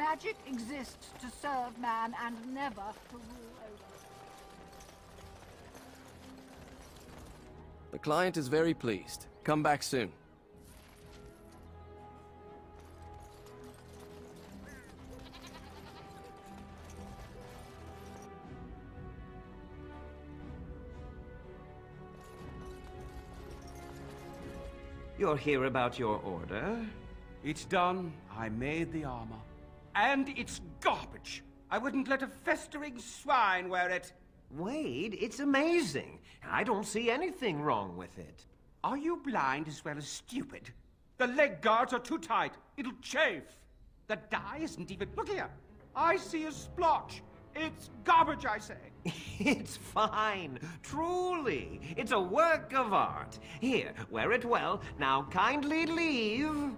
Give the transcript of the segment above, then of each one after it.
Magic exists to serve man and never to rule over. The client is very pleased. Come back soon. You're here about your order? It's done. I made the armor. And it's garbage. I wouldn't let a festering swine wear it. Wade, it's amazing. I don't see anything wrong with it. Are you blind as well as stupid? The leg guards are too tight. It'll chafe. The dye isn't even... Look here. I see a splotch. It's garbage, I say. It's fine. Truly. It's a work of art. Here, wear it well. Now kindly leave.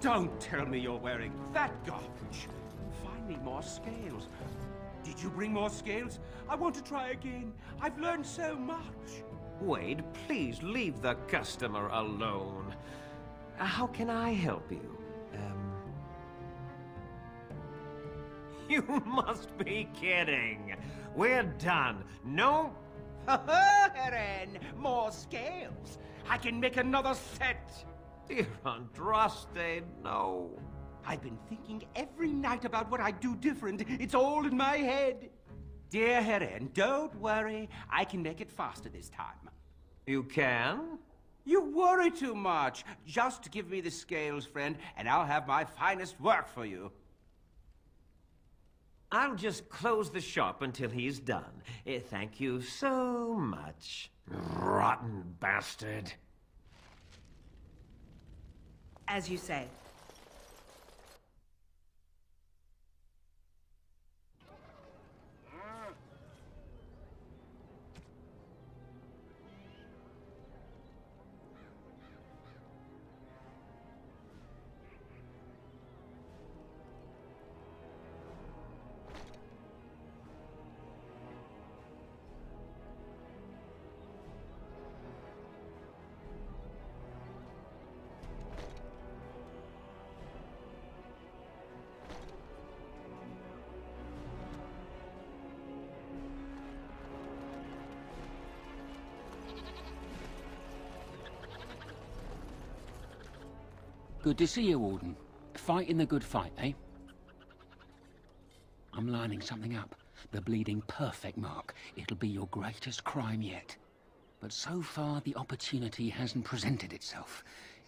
Don't tell me you're wearing that garbage. Find me more scales. Did you bring more scales? I want to try again. I've learned so much. Wade, please leave the customer alone. How can I help you? You must be kidding. We're done. No... Heren, more scales. I can make another set. Dear Andraste, no. I've been thinking every night about what I'd do different. It's all in my head. Dear Heren, don't worry. I can make it faster this time. You can? You worry too much. Just give me the scales, friend, and I'll have my finest work for you. I'll just close the shop until he's done. Thank you so much. Rotten bastard. As you say. Good to see you, Warden. Fighting the good fight, eh? I'm lining something up. The bleeding perfect mark. It'll be your greatest crime yet. But so far, the opportunity hasn't presented itself.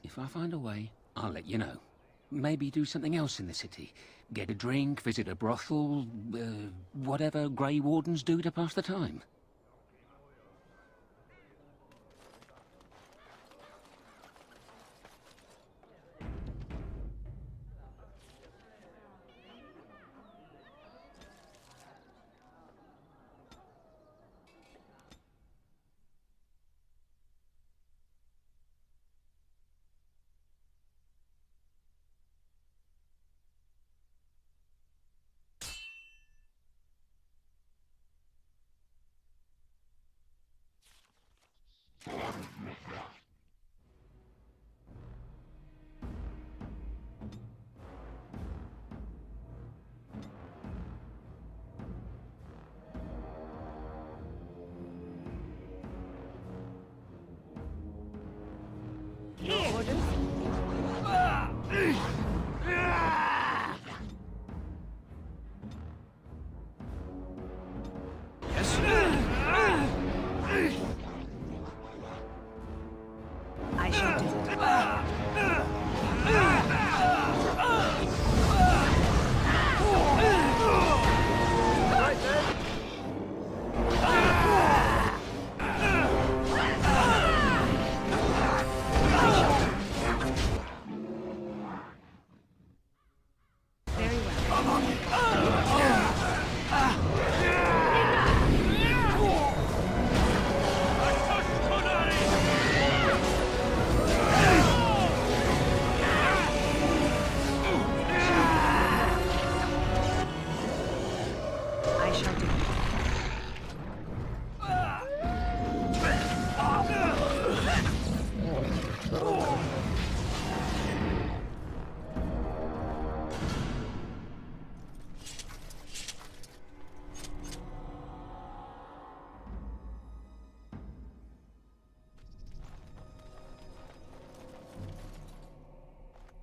If I find a way, I'll let you know. Maybe do something else in the city. Get a drink, visit a brothel, whatever Grey Wardens do to pass the time.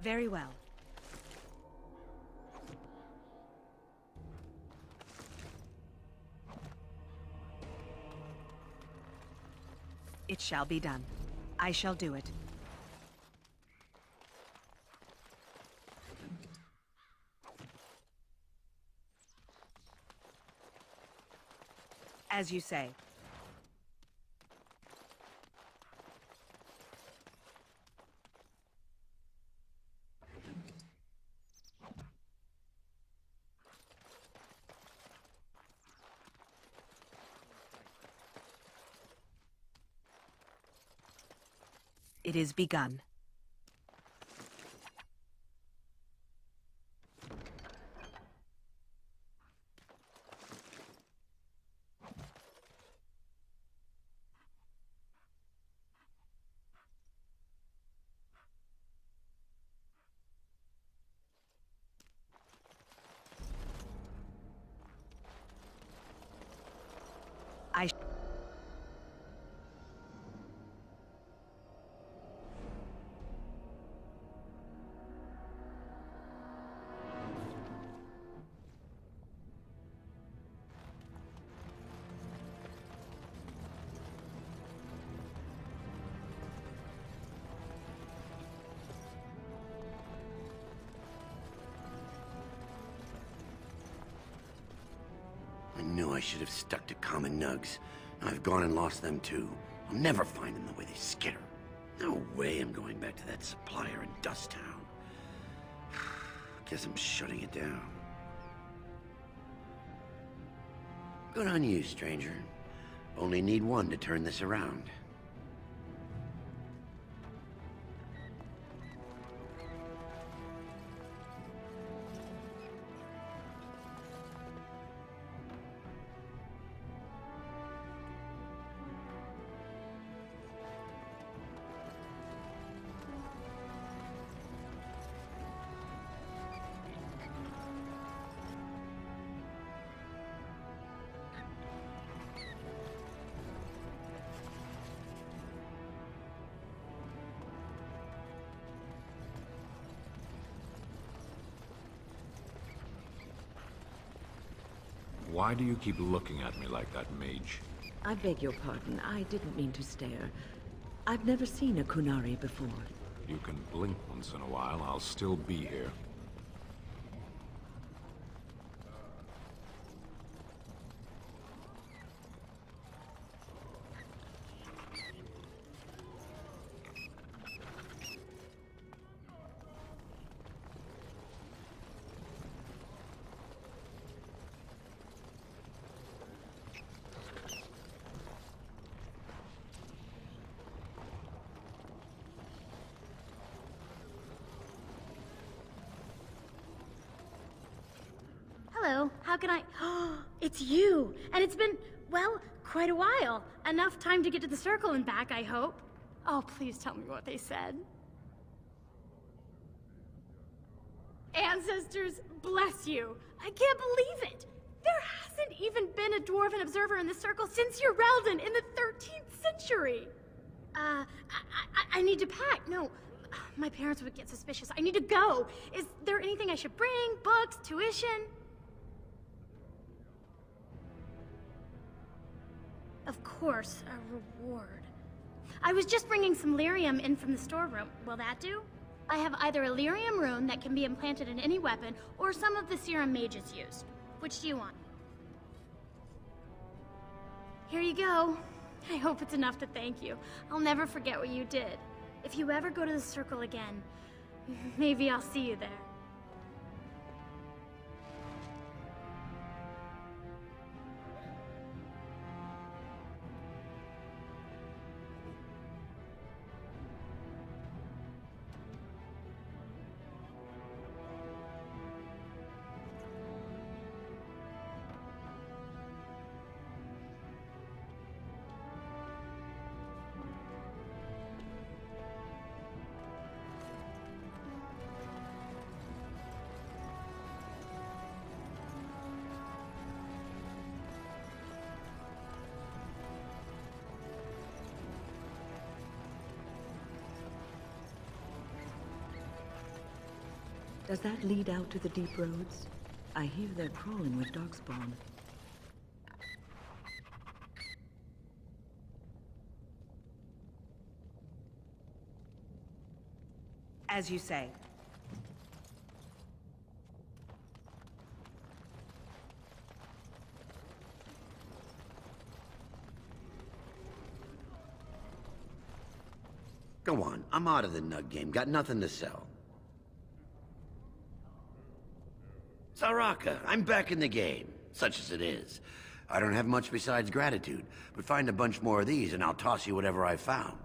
Very well. It shall be done. I shall do it. As you say. It is begun. I knew I should have stuck to common nugs. I've gone and lost them too. I'll never find them the way they skitter. No way I'm going back to that supplier in Dust Town. Guess I'm shutting it down. Good on you, stranger. Only need one to turn this around. Why do you keep looking at me like that, mage? I beg your pardon. I didn't mean to stare. I've never seen a Kunari before. You can blink once in a while, I'll still be here. Hello, how can I... It's you! And it's been, well, quite a while. Enough time to get to the circle and back, I hope. Oh, please tell me what they said. Ancestors, bless you. I can't believe it. There hasn't even been a dwarven observer in the circle since Urelden in the 13th century. I need to pack. No, my parents would get suspicious. I need to go. Is there anything I should bring? Books? Tuition? Of course, a reward. I was just bringing some lyrium in from the storeroom. Will that do? I have either a lyrium rune that can be implanted in any weapon, or some of the serum mages used. Which do you want? Here you go. I hope it's enough to thank you. I'll never forget what you did. If you ever go to the circle again, maybe I'll see you there. Does that lead out to the deep roads? I hear they're crawling with darkspawn. As you say. Go on, I'm out of the nug game. Got nothing to sell. Saraka, I'm back in the game, such as it is. I don't have much besides gratitude, but find a bunch more of these and I'll toss you whatever I found.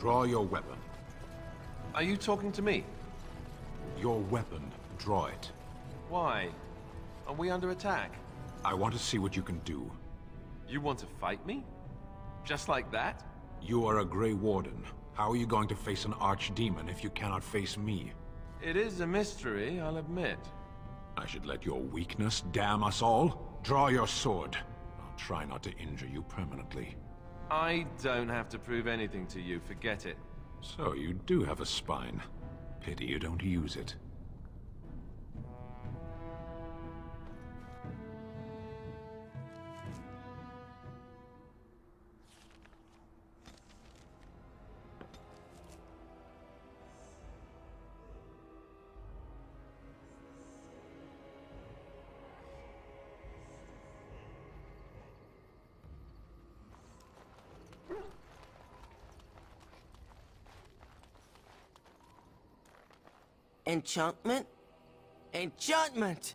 Draw your weapon. Are you talking to me? Your weapon. Draw it. Why? Are we under attack? I want to see what you can do. You want to fight me? Just like that? You are a Grey Warden. How are you going to face an archdemon if you cannot face me? It is a mystery, I'll admit. I should let your weakness damn us all? Draw your sword. I'll try not to injure you permanently. I don't have to prove anything to you, forget it. So you do have a spine. Pity you don't use it. Enchantment? Enchantment!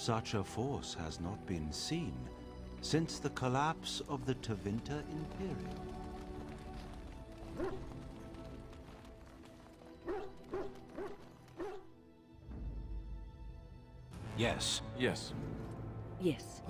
Such a force has not been seen since the collapse of the Tevinter Imperium. Yes. Yes. Yes.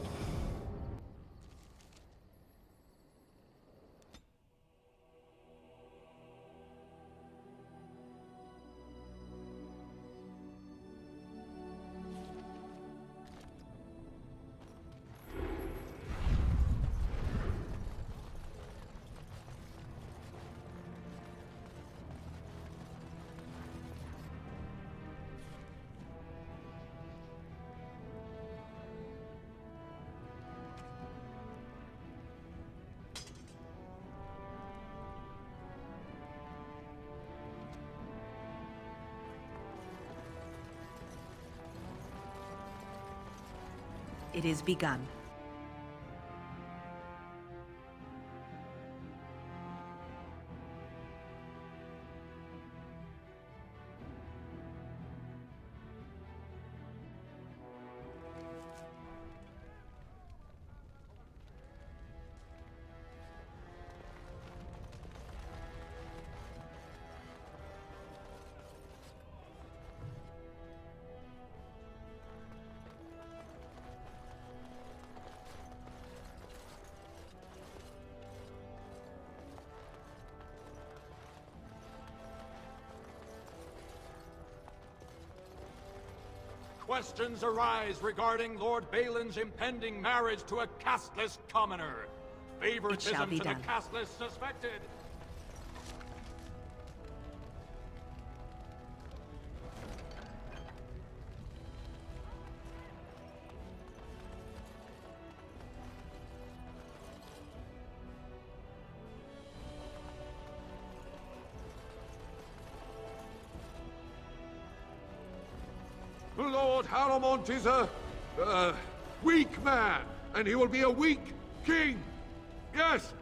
It is begun. Questions arise regarding Lord Balin's impending marriage to a casteless commoner. Favoritism be to done. the casteless suspected. Lord Haramont is a weak man, and he will be a weak king. Yes.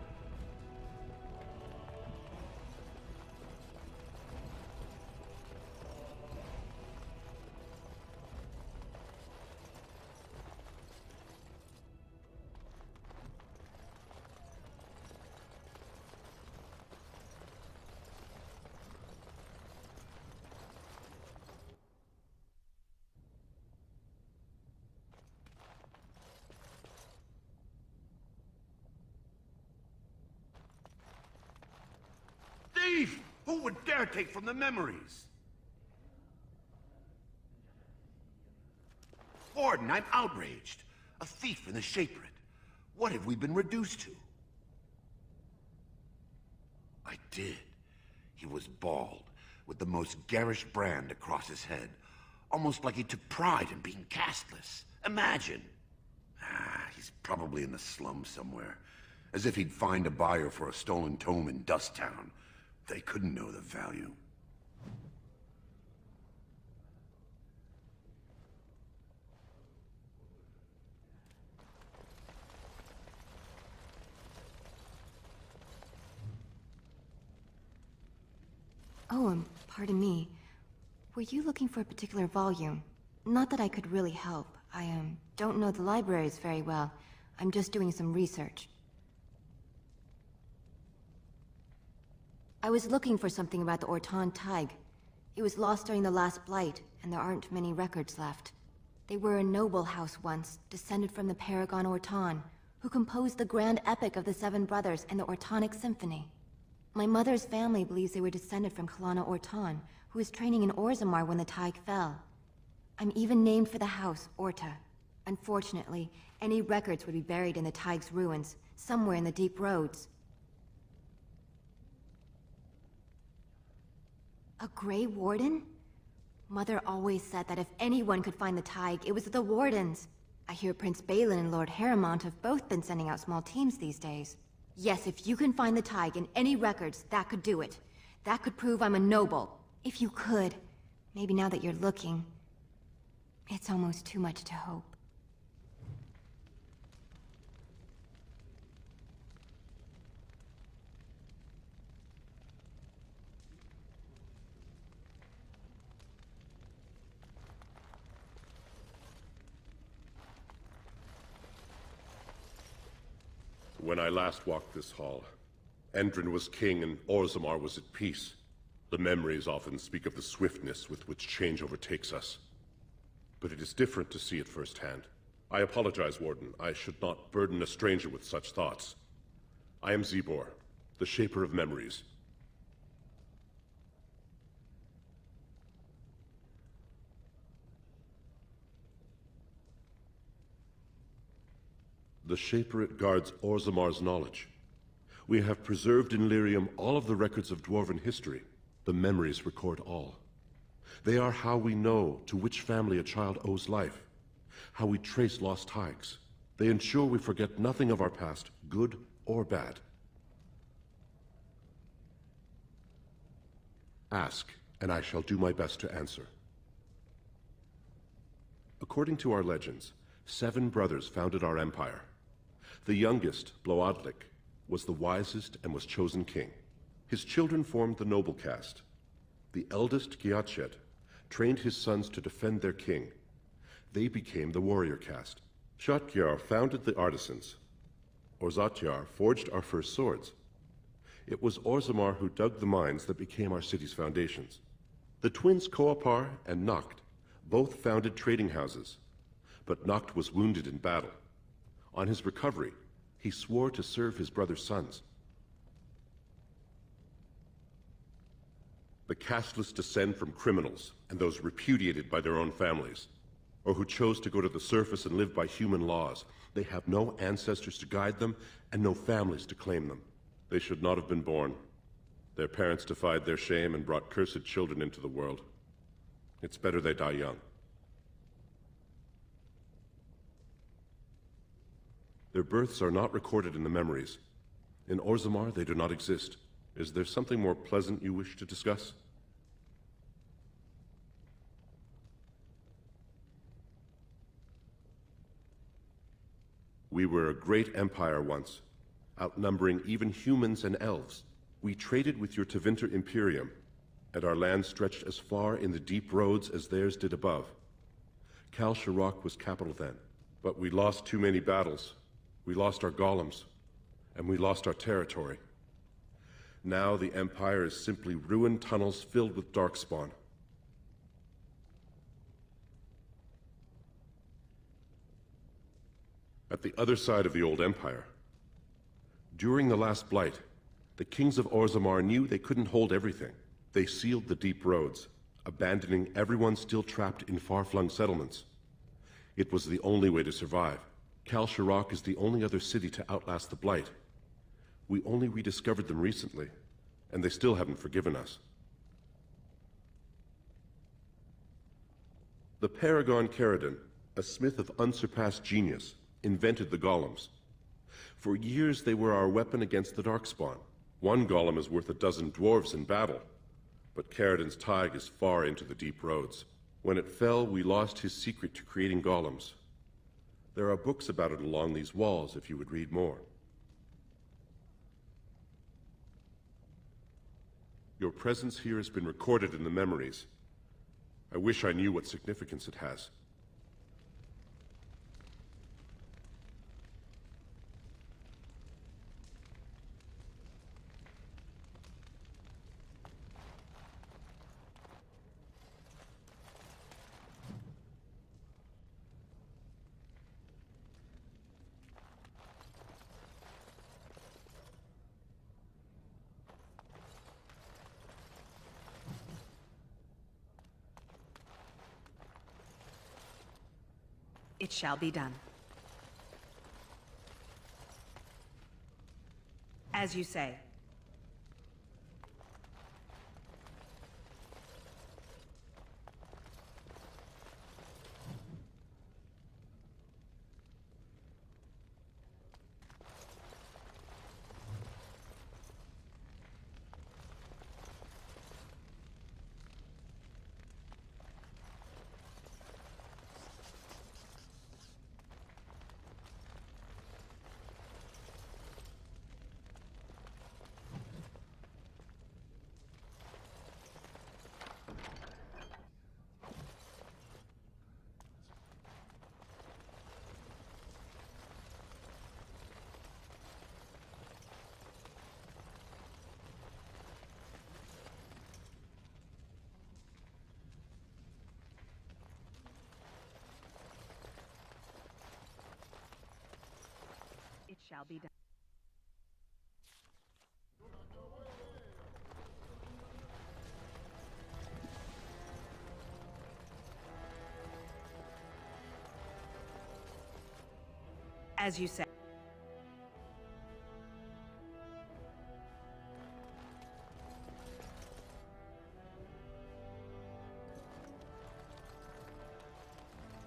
Thief! Who would dare take from the memories? Warden, I'm outraged. A thief in the Shapered. What have we been reduced to? I did. He was bald, with the most garish brand across his head. Almost like he took pride in being casteless. Imagine! He's probably in the slums somewhere. As if he'd find a buyer for a stolen tome in Dusttown. They couldn't know the value. Oh, pardon me. Were you looking for a particular volume? Not that I could really help. I, don't know the libraries very well. I'm just doing some research. I was looking for something about the Orton Tig. It was lost during the last Blight, and there aren't many records left. They were a noble house once, descended from the Paragon Orton, who composed the grand epic of the Seven Brothers and the Ortonic Symphony. My mother's family believes they were descended from Kalana Orton, who was training in Orzammar when the Tig fell. I'm even named for the house, Orta. Unfortunately, any records would be buried in the Tig's ruins, somewhere in the deep roads. A Grey Warden? Mother always said that if anyone could find the Tig, it was the Wardens. I hear Prince Balin and Lord Haramont have both been sending out small teams these days. Yes, if you can find the Tig in any records, that could do it. That could prove I'm a noble. If you could. Maybe now that you're looking. It's almost too much to hope. when I last walked this hall. Endrin was king and Orzammar was at peace. The memories often speak of the swiftness with which change overtakes us. But it is different to see it firsthand. I apologize, Warden. I should not burden a stranger with such thoughts. I am Zebor, the Shaper of Memories. The Shaperate guards Orzammar's knowledge. We have preserved in Lyrium all of the records of Dwarven history. The memories record all. They are how we know to which family a child owes life, how we trace lost Taigs. They ensure we forget nothing of our past, good or bad. Ask, and I shall do my best to answer. According to our legends, 7 brothers founded our empire. The youngest, Bloadlik, was the wisest and was chosen king. His children formed the noble caste. The eldest, Giachet, trained his sons to defend their king. They became the warrior caste. Shotgyar founded the artisans. Orzatjar forged our first swords. It was Orzammar who dug the mines that became our city's foundations. The twins Koapar and Noct both founded trading houses, but Noct was wounded in battle. On his recovery, he swore to serve his brother's sons. The casteless descend from criminals and those repudiated by their own families, or who chose to go to the surface and live by human laws. They have no ancestors to guide them and no families to claim them. They should not have been born. Their parents defied their shame and brought cursed children into the world. It's better they die young. Their births are not recorded in the memories. In Orzammar, they do not exist. Is there something more pleasant you wish to discuss? We were a great empire once, outnumbering even humans and elves. We traded with your Tevinter Imperium, and our land stretched as far in the deep roads as theirs did above. Kal Sharok was capital then, but we lost too many battles. We lost our golems, and we lost our territory. Now the Empire is simply ruined tunnels filled with Darkspawn. At the other side of the old Empire, during the last Blight, the kings of Orzammar knew they couldn't hold everything. They sealed the deep roads, abandoning everyone still trapped in far-flung settlements. It was the only way to survive. Kal Sharok is the only other city to outlast the Blight. We only rediscovered them recently, and they still haven't forgiven us. The Paragon Caridin, a smith of unsurpassed genius, invented the golems. For years they were our weapon against the Darkspawn. One golem is worth 12 dwarves in battle, but Caridin's Taig is far into the deep roads. When it fell, we lost his secret to creating golems. There are books about it along these walls if you would read more. Your presence here has been recorded in the memories. I wish I knew what significance it has. It shall be done. As you say. shall be done. As you said.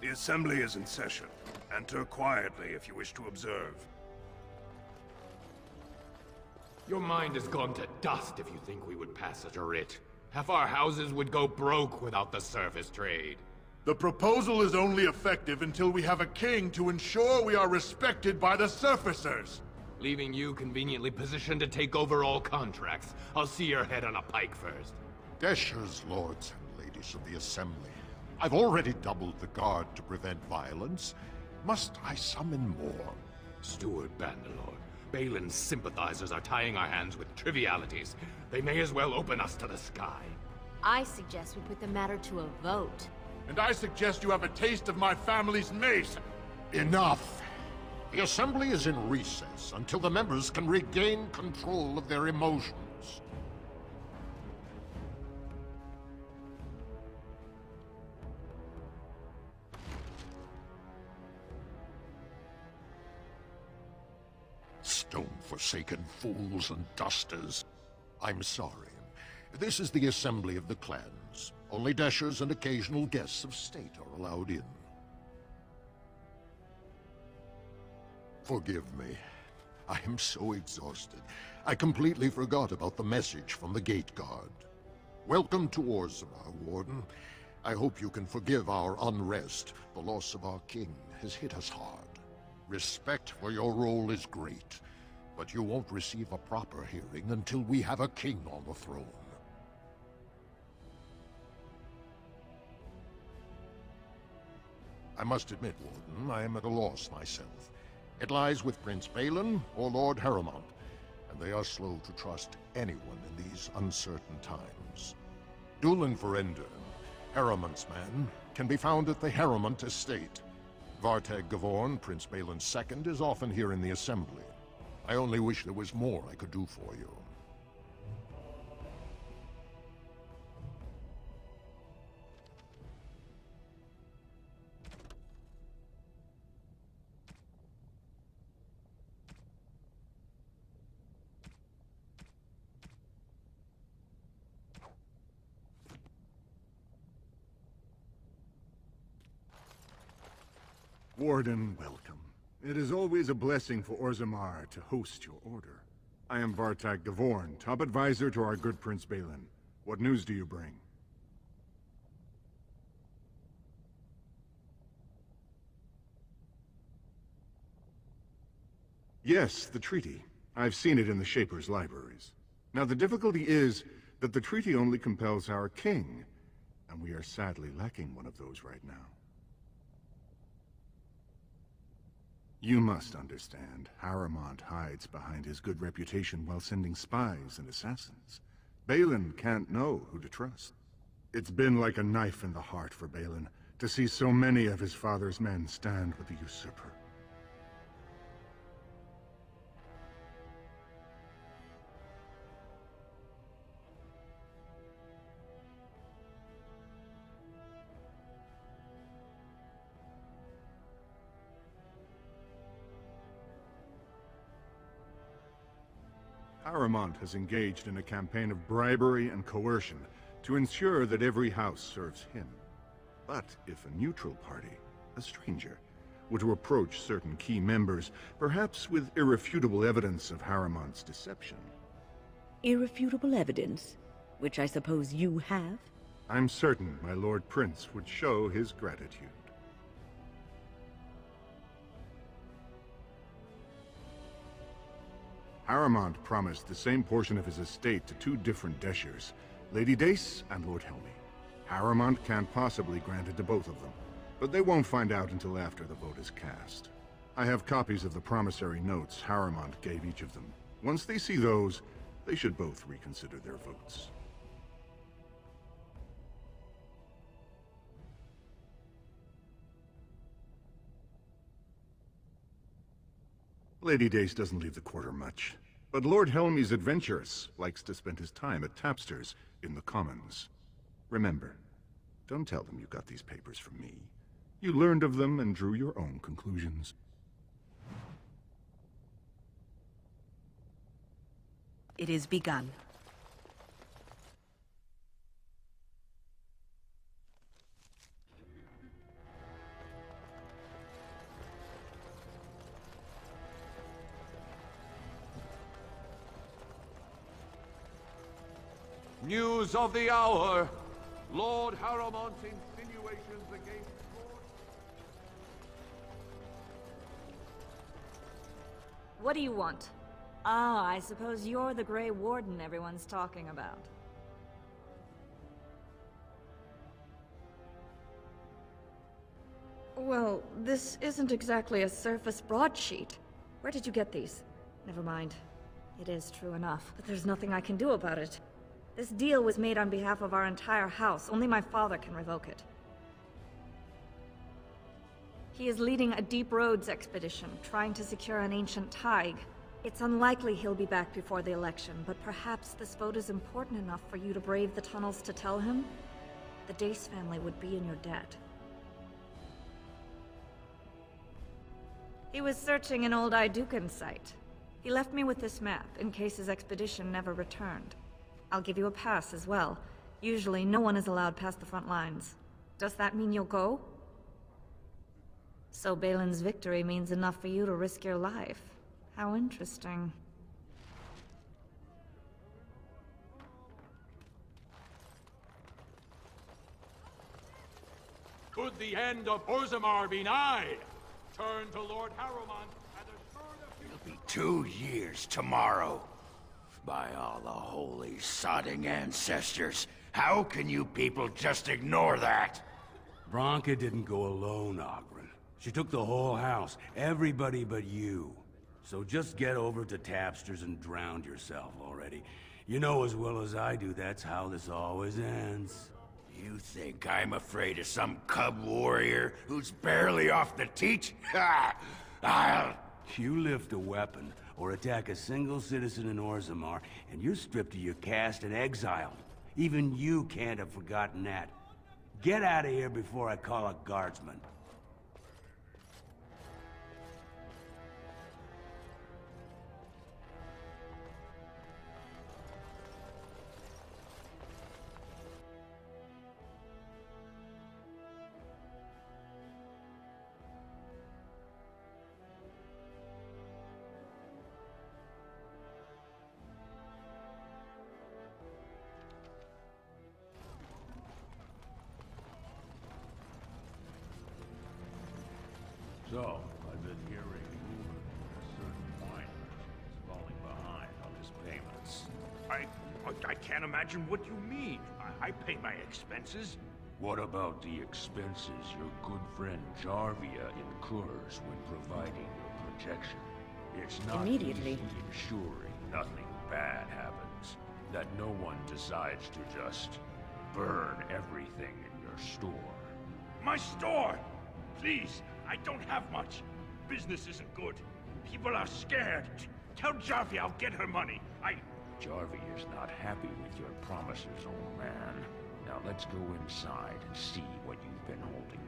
The assembly is in session. Enter quietly if you wish to observe. Your mind has gone to dust if you think we would pass such a writ. Half our houses would go broke without the service trade. The proposal is only effective until we have a king to ensure we are respected by the surfacers. Leaving you conveniently positioned to take over all contracts. I'll see your head on a pike first. Deshers, lords and ladies of the Assembly. I've already doubled the guard to prevent violence. Must I summon more? Steward Bandalore, Balin's sympathizers are tying our hands with trivialities. They may as well open us to the sky. I suggest we put the matter to a vote. And I suggest you have a taste of my family's mace. Enough! The Assembly is in recess until the members can regain control of their emotions. Stone-forsaken fools and dusters. I'm sorry. This is the Assembly of the Clans. Only Deshers and occasional guests of state are allowed in. Forgive me. I am so exhausted. I completely forgot about the message from the Gate Guard. Welcome to Orzammar, Warden. I hope you can forgive our unrest. The loss of our king has hit us hard. Respect for your role is great, but you won't receive a proper hearing until we have a king on the throne. I must admit, Warden, I am at a loss myself. It lies with Prince Balin or Lord Harrowmont, and they are slow to trust anyone in these uncertain times. Dulin Ferender, Harrowmont's man, can be found at the Harrowmont estate. Vartag Gavorn, Prince Balin's second, is often here in the Assembly. I only wish there was more I could do for you. Warden, welcome. It is always a blessing for Orzammar to host your order. I am Vartag Gavorn, top advisor to our good Prince Balin. What news do you bring? Yes, the treaty. I've seen it in the Shaper's libraries. Now the difficulty is that the treaty only compels our king, and we are sadly lacking one of those right now. You must understand, Harrowmont hides behind his good reputation while sending spies and assassins. Balin can't know who to trust. It's been like a knife in the heart for Balin to see so many of his father's men stand with the usurper. Harrowmont has engaged in a campaign of bribery and coercion to ensure that every house serves him. But if a neutral party, a stranger, were to approach certain key members, perhaps with irrefutable evidence of Harrowmont's deception... Irrefutable evidence? Which I suppose you have? I'm certain my Lord Prince would show his gratitude. Harrowmont promised the same portion of his estate to two different Deshers, Lady Dace and Lord Helmy. Harrowmont can't possibly grant it to both of them, but they won't find out until after the vote is cast. I have copies of the promissory notes Harrowmont gave each of them. Once they see those, they should both reconsider their votes. Lady Dace doesn't leave the quarter much, but Lord Helmy's adventurous, likes to spend his time at Tapster's in the Commons. Remember, don't tell them you got these papers from me. You learned of them and drew your own conclusions. It is begun. News of the hour. Lord Harrowmont's insinuations against Lord... What do you want? Ah, I suppose you're the Grey Warden everyone's talking about. Well, this isn't exactly a surface broadsheet. Where did you get these? Never mind. It is true enough, but there's nothing I can do about it. This deal was made on behalf of our entire house. Only my father can revoke it. He is leading a Deep Roads expedition, trying to secure an ancient Tig. It's unlikely he'll be back before the election, but perhaps this vote is important enough for you to brave the tunnels to tell him? The Dace family would be in your debt. He was searching an old Idukan site. He left me with this map, in case his expedition never returned. I'll give you a pass as well. Usually, no one is allowed past the front lines. Does that mean you'll go? So Balin's victory means enough for you to risk your life. How interesting. Could the end of Orzammar be nigh? Turn to Lord Harrowmont and assure the... It'll be 2 years tomorrow. By all the holy sodding ancestors, how can you people just ignore that? Branka didn't go alone, Oghren. She took the whole house, everybody but you. So just get over to Tapster's and drown yourself already. You know as well as I do that's how this always ends. You think I'm afraid of some cub warrior who's barely off the teat? Ha! You lift a weapon or attack a single citizen in Orzammar, and you're stripped of your caste and exiled. Even you can't have forgotten that. Get out of here before I call a guardsman. So, I've been hearing rumors that a certain wine merchant is falling behind on his payments. I can't imagine what you mean. I pay my expenses. What about the expenses your good friend Jarvia incurs when providing your protection? It's not Immediately. easy ensuring nothing bad happens, that no one decides to just burn everything in your store. My store! Please, I don't have much. Business isn't good. People are scared. Tell Jarvia I'll get her money. Jarvia is not happy with your promises, old man. Now let's go inside and see what you've been holding